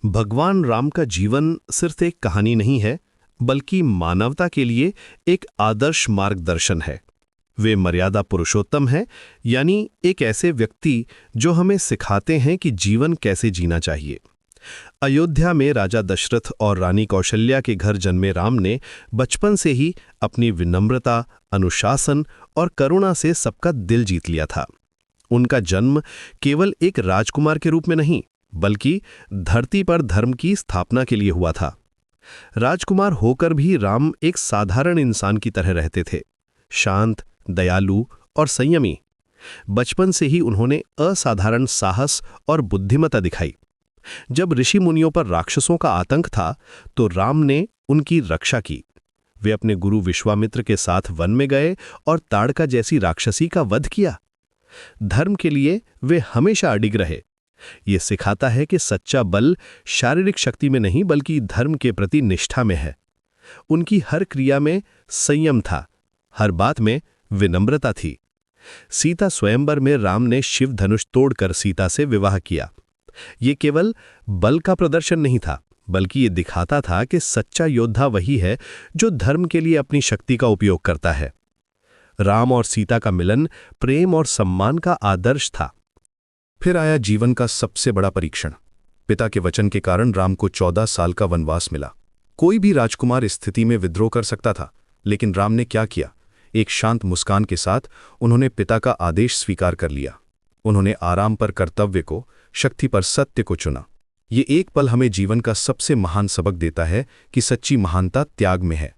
भगवान राम का जीवन सिर्फ एक कहानी नहीं है, बल्कि मानवता के लिए एक आदर्श मार्गदर्शन है। वे मर्यादा पुरुषोत्तम हैं, यानी एक ऐसे व्यक्ति जो हमें सिखाते हैं कि जीवन कैसे जीना चाहिए। अयोध्या में राजा दशरथ और रानी कौशल्या के घर जन्मे राम ने बचपन से ही अपनी विनम्रता, अनुशासन और करुणा से सबका दिल जीत लिया था। उनका जन्म केवल एक राजकुमार के रूप में नहीं, बल्कि धरती पर धर्म की स्थापना के लिए हुआ था। राजकुमार होकर भी राम एक साधारण इंसान की तरह रहते थे, शांत, दयालु और संयमी। बचपन से ही उन्होंने असाधारण साहस और बुद्धिमत्ता दिखाई। जब ऋषि मुनियों पर राक्षसों का आतंक था, तो राम ने उनकी रक्षा की। वे अपने गुरु विश्वामित्र के साथ वन में गए और ताड़का जैसी राक्षसी का वध किया। धर्म के लिए वे हमेशा अडिग रहे। ये सिखाता है कि सच्चा बल शारीरिक शक्ति में नहीं, बल्कि धर्म के प्रति निष्ठा में है। उनकी हर क्रिया में संयम था, हर बात में विनम्रता थी। सीता स्वयंवर में राम ने शिव धनुष तोड़कर सीता से विवाह किया। ये केवल बल का प्रदर्शन नहीं था, बल्कि ये दिखाता था कि सच्चा योद्धा वही है जो धर्म के लिए अपनी शक्ति का उपयोग करता है। राम और सीता का मिलन प्रेम और सम्मान का आदर्श था। फिर आया जीवन का सबसे बड़ा परीक्षण। पिता के वचन के कारण राम को 14 साल का वनवास मिला। कोई भी राजकुमार इस स्थिति में विद्रोह कर सकता था, लेकिन राम ने क्या किया? एक शांत मुस्कान के साथ उन्होंने पिता का आदेश स्वीकार कर लिया। उन्होंने आराम पर कर्तव्य को, शक्ति पर सत्य को चुना। ये एक पल हमें जीवन का सबसे महान सबक देता है कि सच्ची महानता त्याग में है।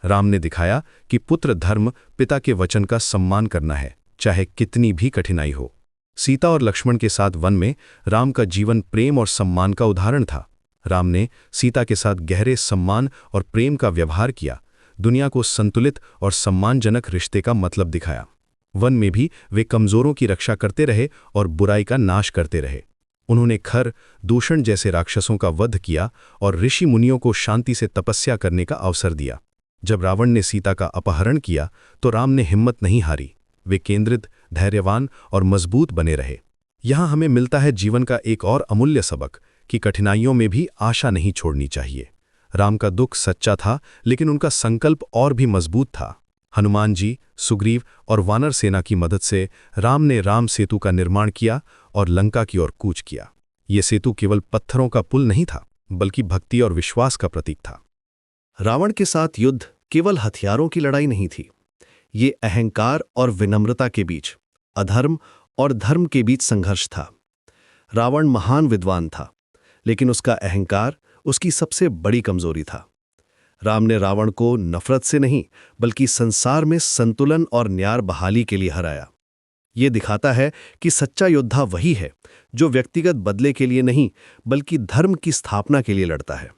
राम ने दिखाया कि पुत्र धर्म पिता के वचन का सम्मान करना है, चाहे कितनी भी कठिनाई हो। सीता और लक्ष्मण के साथ वन में राम का जीवन प्रेम और सम्मान का उदाहरण था। राम ने सीता के साथ गहरे सम्मान और प्रेम का व्यवहार किया, दुनिया को संतुलित और सम्मानजनक रिश्ते का मतलब दिखाया। वन में भी वे कमजोरों की रक्षा करते रहे और बुराई का नाश करते रहे। उन्होंने खर, दूषण जैसे राक्षसों का वध किया और ऋषि मुनियों को शांति से तपस्या करने का अवसर दिया। जब रावण ने सीता का अपहरण किया, तो राम ने हिम्मत नहीं हारी। वे केंद्रित, धैर्यवान और मजबूत बने रहे। यहाँ हमें मिलता है जीवन का एक और अमूल्य सबक कि कठिनाइयों में भी आशा नहीं छोड़नी चाहिए। राम का दुख सच्चा था, लेकिन उनका संकल्प और भी मजबूत था। हनुमान जी, सुग्रीव और वानर सेना की मदद से राम ने राम सेतु का निर्माण किया और लंका की ओर कूच किया। ये सेतु केवल पत्थरों का पुल नहीं था, बल्कि भक्ति और विश्वास का प्रतीक था। रावण के साथ युद्ध केवल हथियारों की लड़ाई नहीं थी। ये अहंकार और विनम्रता के बीच, अधर्म और धर्म के बीच संघर्ष था। रावण महान विद्वान था, लेकिन उसका अहंकार उसकी सबसे बड़ी कमजोरी था। राम ने रावण को नफरत से नहीं, बल्कि संसार में संतुलन और न्याय बहाली के लिए हराया। ये दिखाता है कि सच्चा योद्धा वही है जो व्यक्तिगत बदले के लिए नहीं, बल्कि धर्म की स्थापना के लिए लड़ता है।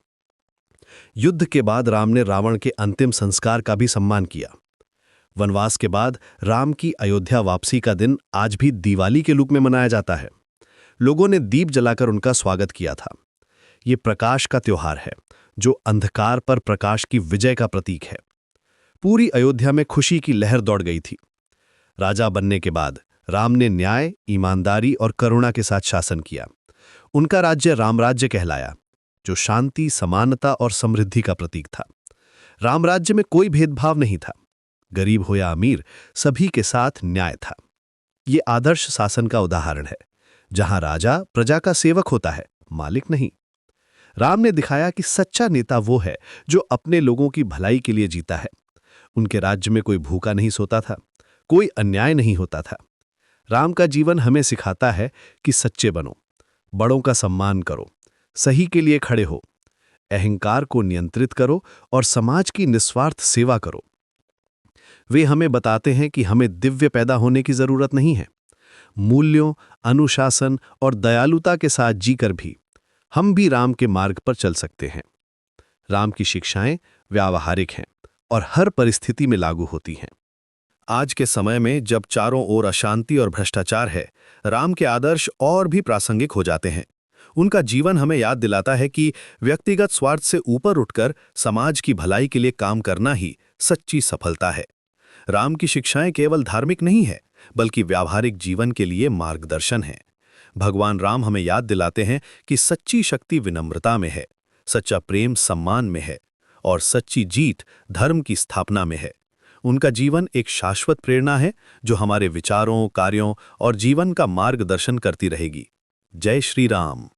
युद्ध के बाद राम ने रावण के अंतिम संस्कार का भी सम्मान किया। वनवास के बाद राम की अयोध्या वापसी का दिन आज भी दिवाली के रूप में मनाया जाता है। लोगों ने दीप जलाकर उनका स्वागत किया था। ये प्रकाश का त्योहार है, जो अंधकार पर प्रकाश की विजय का प्रतीक है। पूरी अयोध्या में खुशी की लहर दौड़ गई थी। राजा बनने के बाद राम ने न्याय, ईमानदारी और करुणा के साथ शासन किया। उनका राज्य रामराज्य कहलाया, जो शांति, समानता और समृद्धि का प्रतीक था। राम राज्य में कोई भेदभाव नहीं था। गरीब हो या अमीर, सभी के साथ न्याय था। ये आदर्श शासन का उदाहरण है, जहां राजा प्रजा का सेवक होता है, मालिक नहीं। राम ने दिखाया कि सच्चा नेता वो है जो अपने लोगों की भलाई के लिए जीता है। उनके राज्य में कोई भूखा नहीं सोता था, कोई अन्याय नहीं होता था। राम का जीवन हमें सिखाता है कि सच्चे बनो, बड़ों का सम्मान करो, सही के लिए खड़े हो, अहंकार को नियंत्रित करो और समाज की निस्वार्थ सेवा करो। वे हमें बताते हैं कि हमें दिव्य पैदा होने की जरूरत नहीं है। मूल्यों, अनुशासन और दयालुता के साथ जीकर भी हम भी राम के मार्ग पर चल सकते हैं। राम की शिक्षाएं व्यावहारिक हैं और हर परिस्थिति में लागू होती हैं। आज के समय में जब चारों ओर अशांति और भ्रष्टाचार है, राम के आदर्श और भी प्रासंगिक हो जाते हैं। उनका जीवन हमें याद दिलाता है कि व्यक्तिगत स्वार्थ से ऊपर उठकर समाज की भलाई के लिए काम करना ही सच्ची सफलता है। राम की शिक्षाएं केवल धार्मिक नहीं है, बल्कि व्यावहारिक जीवन के लिए मार्गदर्शन है। भगवान राम हमें याद दिलाते हैं कि सच्ची शक्ति विनम्रता में है, सच्चा प्रेम सम्मान में है और सच्ची जीत धर्म की स्थापना में है। उनका जीवन एक शाश्वत प्रेरणा है जो हमारे विचारों, कार्यों और जीवन का मार्गदर्शन करती रहेगी। जय श्री राम।